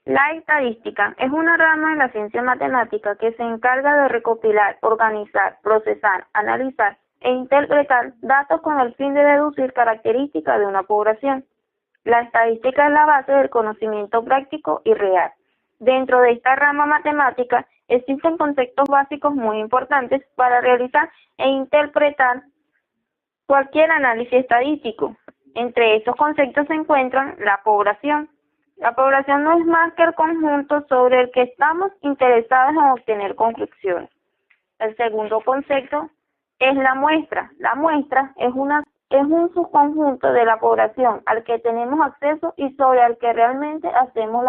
La estadística es una rama de la ciencia matemática que se encarga de recopilar, organizar, procesar, analizar e interpretar datos con el fin de deducir características de una población. La estadística es la base del conocimiento práctico y real. Dentro de esta rama matemática existen conceptos básicos muy importantes para realizar e interpretar cualquier análisis estadístico. Entre estos conceptos se encuentran la población. La población no es más que el conjunto sobre el que estamos interesados en obtener conclusiones. El segundo concepto es la muestra. La muestra es un subconjunto de la población al que tenemos acceso y sobre el que realmente hacemos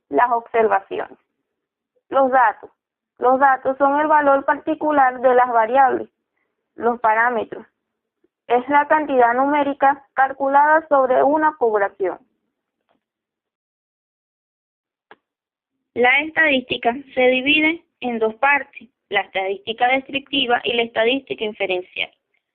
las observaciones. Los datos. Los datos son el valor particular de las variables, los parámetros. Es la cantidad numérica calculada sobre una población. La estadística se divide en dos partes, la estadística descriptiva y la estadística inferencial.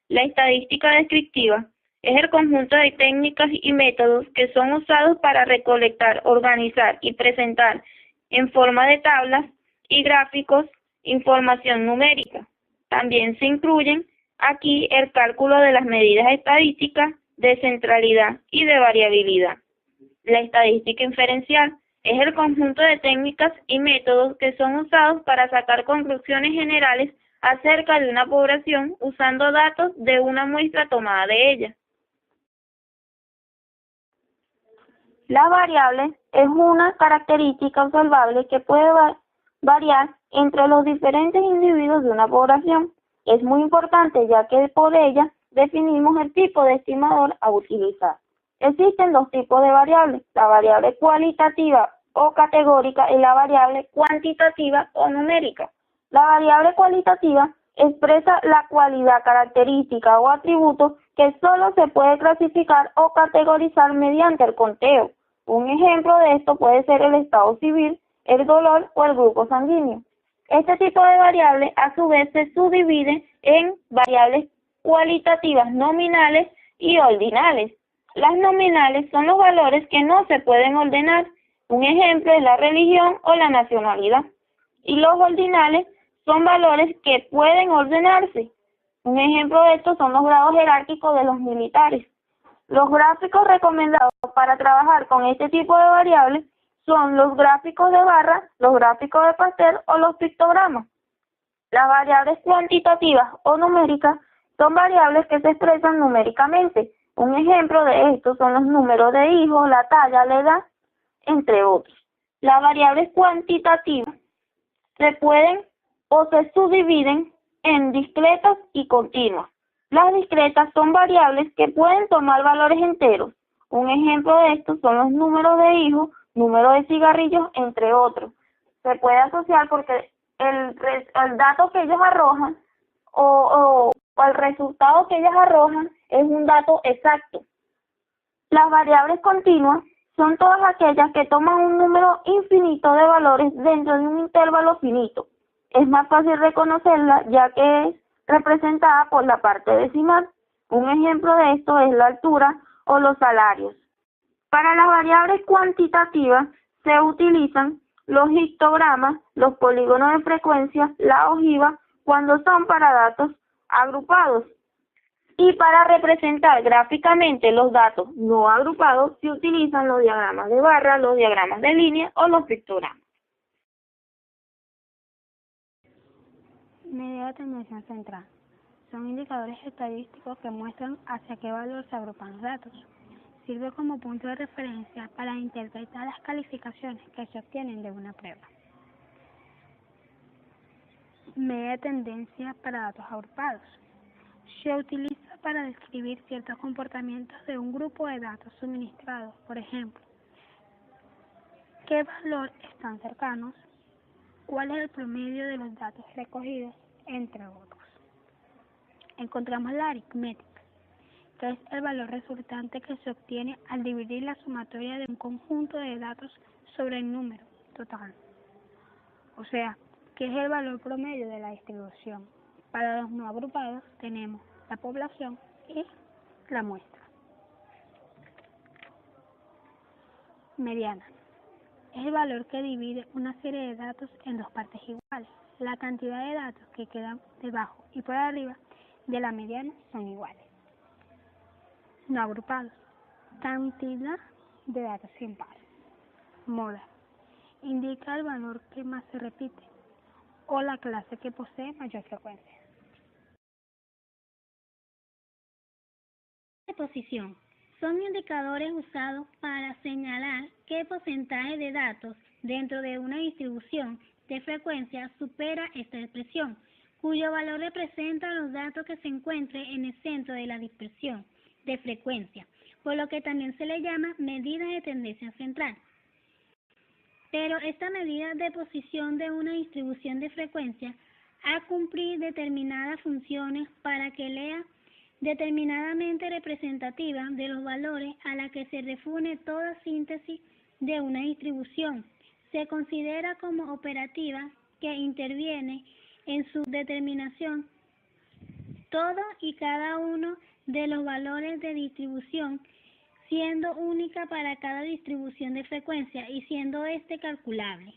La estadística descriptiva es el conjunto de técnicas y métodos que son usados para recolectar, organizar y presentar en forma de tablas y gráficos información numérica. También se incluyen aquí el cálculo de las medidas estadísticas de centralidad y de variabilidad. La estadística inferencial es el conjunto de técnicas y métodos que son usados para sacar conclusiones generales acerca de una población usando datos de una muestra tomada de ella. La variable es una característica observable que puede variar entre los diferentes individuos de una población. Es muy importante ya que por ella definimos el tipo de estimador a utilizar. Existen dos tipos de variables, la variable cualitativa o categórica y la variable cuantitativa o numérica. La variable cualitativa expresa la cualidad, característica o atributo que solo se puede clasificar o categorizar mediante el conteo. Un ejemplo de esto puede ser el estado civil, el dolor o el grupo sanguíneo. Este tipo de variable a su vez se subdivide en variables cualitativas nominales y ordinales. Las nominales son los valores que no se pueden ordenar. Un ejemplo es la religión o la nacionalidad. Y los ordinales son valores que pueden ordenarse. Un ejemplo de esto son los grados jerárquicos de los militares. Los gráficos recomendados para trabajar con este tipo de variables son los gráficos de barra, los gráficos de pastel o los pictogramas. Las variables cuantitativas o numéricas son variables que se expresan numéricamente. Un ejemplo de esto son los números de hijos, la talla, la edad, entre otros. Las variables cuantitativas se pueden o se subdividen en discretas y continuas. Las discretas son variables que pueden tomar valores enteros. Un ejemplo de esto son los números de hijos, número de cigarrillos, entre otros. Se puede asociar porque el dato que ellos arrojan o el resultado que ellos arrojan es un dato exacto. Las variables continuas son todas aquellas que toman un número infinito de valores dentro de un intervalo finito. Es más fácil reconocerla ya que es representada por la parte decimal. Un ejemplo de esto es la altura o los salarios. Para las variables cuantitativas se utilizan los histogramas, los polígonos de frecuencia, la ojiva, cuando son para datos agrupados. Y para representar gráficamente los datos no agrupados se utilizan los diagramas de barra, los diagramas de línea o los pictogramas. Medida de tendencia central. Son indicadores estadísticos que muestran hacia qué valor se agrupan los datos. Sirve como punto de referencia para interpretar las calificaciones que se obtienen de una prueba. Medida de tendencia para datos agrupados. Se utiliza para describir ciertos comportamientos de un grupo de datos suministrados. Por ejemplo, ¿qué valor están cercanos? ¿Cuál es el promedio de los datos recogidos? Entre otros. Encontramos la aritmética, que es el valor resultante que se obtiene al dividir la sumatoria de un conjunto de datos sobre el número total. O sea, que es el valor promedio de la distribución. Para los no agrupados tenemos la población y la muestra. Mediana. es el valor que divide una serie de datos en dos partes iguales. La cantidad de datos que quedan debajo y por arriba de la mediana son iguales. No agrupados. Cantidad de datos sin par. Moda. Indica el valor que más se repite o la clase que posee mayor frecuencia. De posición. Son indicadores usados para señalar qué porcentaje de datos dentro de una distribución de frecuencia supera esta expresión, cuyo valor representa los datos que se encuentren en el centro de la dispersión de frecuencia, por lo que también se le llama medida de tendencia central. Pero esta medida de posición de una distribución de frecuencia ha cumplir determinadas funciones para que lea determinadamente representativa de los valores a la que se reúne toda síntesis de una distribución. Se considera como operativa que interviene en su determinación todo y cada uno de los valores de distribución, siendo única para cada distribución de frecuencia y siendo calculable.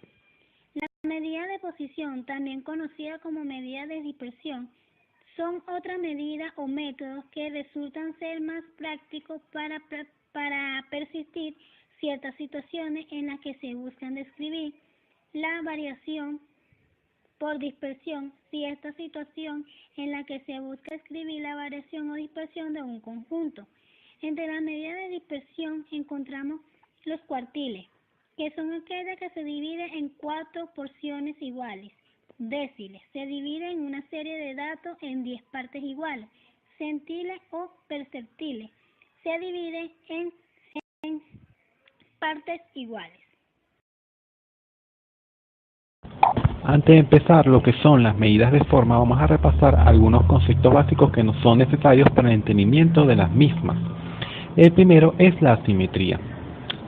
La medida de posición, también conocida como medida de dispersión, son otra medida o métodos que resultan ser más prácticos para persistir ciertas situaciones en las que se buscan describir la variación por dispersión, si esta situación en la que se busca escribir la variación o dispersión de un conjunto. Entre las medidas de dispersión encontramos los cuartiles, que son aquellas que se dividen en 4 porciones iguales. Déciles, se divide en una serie de datos en 10 partes iguales. Centiles o perceptiles, se divide en partes iguales. Antes de empezar lo que son las medidas de forma, vamos a repasar algunos conceptos básicos que nos son necesarios para el entendimiento de las mismas. El primero es la asimetría.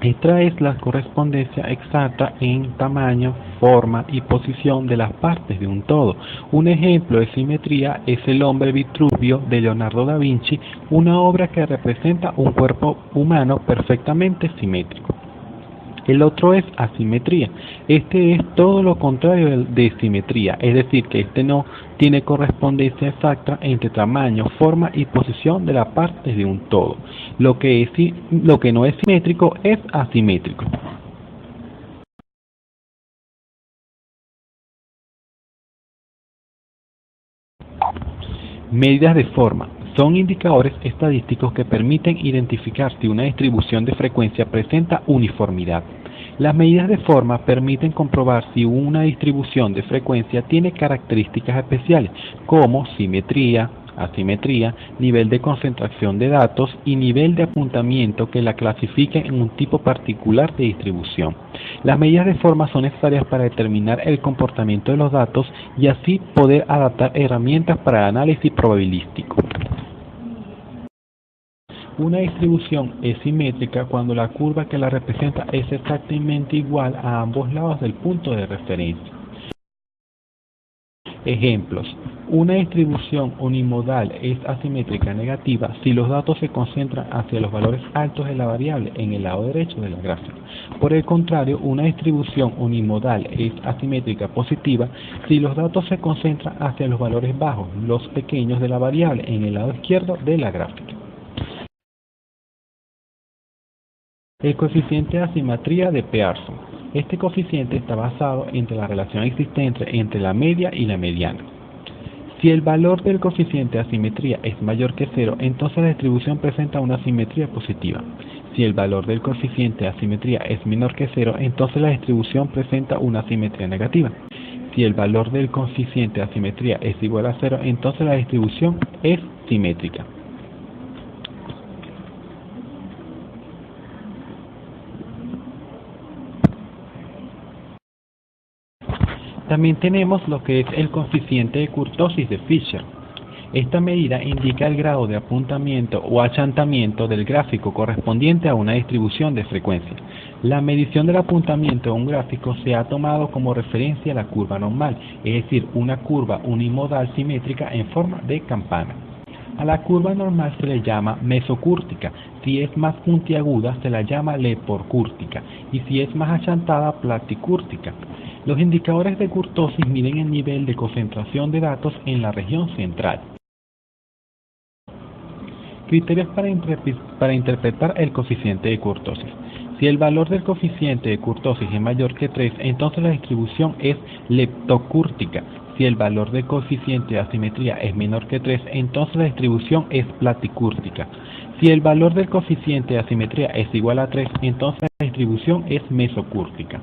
Esta es la correspondencia exacta en tamaño, forma y posición de las partes de un todo. Un ejemplo de simetría es El hombre Vitruvio de Leonardo da Vinci, una obra que representa un cuerpo humano perfectamente simétrico. El otro es asimetría. Este es todo lo contrario de simetría, es decir, que este no tiene correspondencia exacta entre tamaño, forma y posición de las partes de un todo. Lo que no es simétrico es asimétrico. Medidas de forma. Son indicadores estadísticos que permiten identificar si una distribución de frecuencia presenta uniformidad. Las medidas de forma permiten comprobar si una distribución de frecuencia tiene características especiales, como simetría, asimetría, nivel de concentración de datos y nivel de apuntamiento que la clasifiquen en un tipo particular de distribución. Las medidas de forma son necesarias para determinar el comportamiento de los datos y así poder adaptar herramientas para el análisis probabilístico. Una distribución es simétrica cuando la curva que la representa es exactamente igual a ambos lados del punto de referencia. Ejemplos. Una distribución unimodal es asimétrica negativa si los datos se concentran hacia los valores altos de la variable en el lado derecho de la gráfica. Por el contrario, una distribución unimodal es asimétrica positiva si los datos se concentran hacia los valores bajos, los pequeños de la variable en el lado izquierdo de la gráfica. El coeficiente de asimetría de Pearson. Este coeficiente está basado entre la relación existente entre la media y la mediana. Si el valor del coeficiente de asimetría es mayor que 0, entonces la distribución presenta una simetría positiva. Si el valor del coeficiente de asimetría es menor que 0, entonces la distribución presenta una simetría negativa. Si el valor del coeficiente de asimetría es igual a 0, entonces la distribución es simétrica. También tenemos lo que es el coeficiente de kurtosis de Fisher. Esta medida indica el grado de apuntamiento o achantamiento del gráfico correspondiente a una distribución de frecuencia. La medición del apuntamiento de un gráfico se ha tomado como referencia la curva normal, es decir, una curva unimodal simétrica en forma de campana. A la curva normal se le llama mesocúrtica, si es más puntiaguda se la llama leporcúrtica y si es más achantada platicúrtica. Los indicadores de kurtosis miden el nivel de concentración de datos en la región central. Criterios para interpretar el coeficiente de kurtosis. Si el valor del coeficiente de kurtosis es mayor que 3, entonces la distribución es leptocúrtica. Si el valor del coeficiente de asimetría es menor que 3, entonces la distribución es platicúrtica. Si el valor del coeficiente de asimetría es igual a 3, entonces la distribución es mesocúrtica.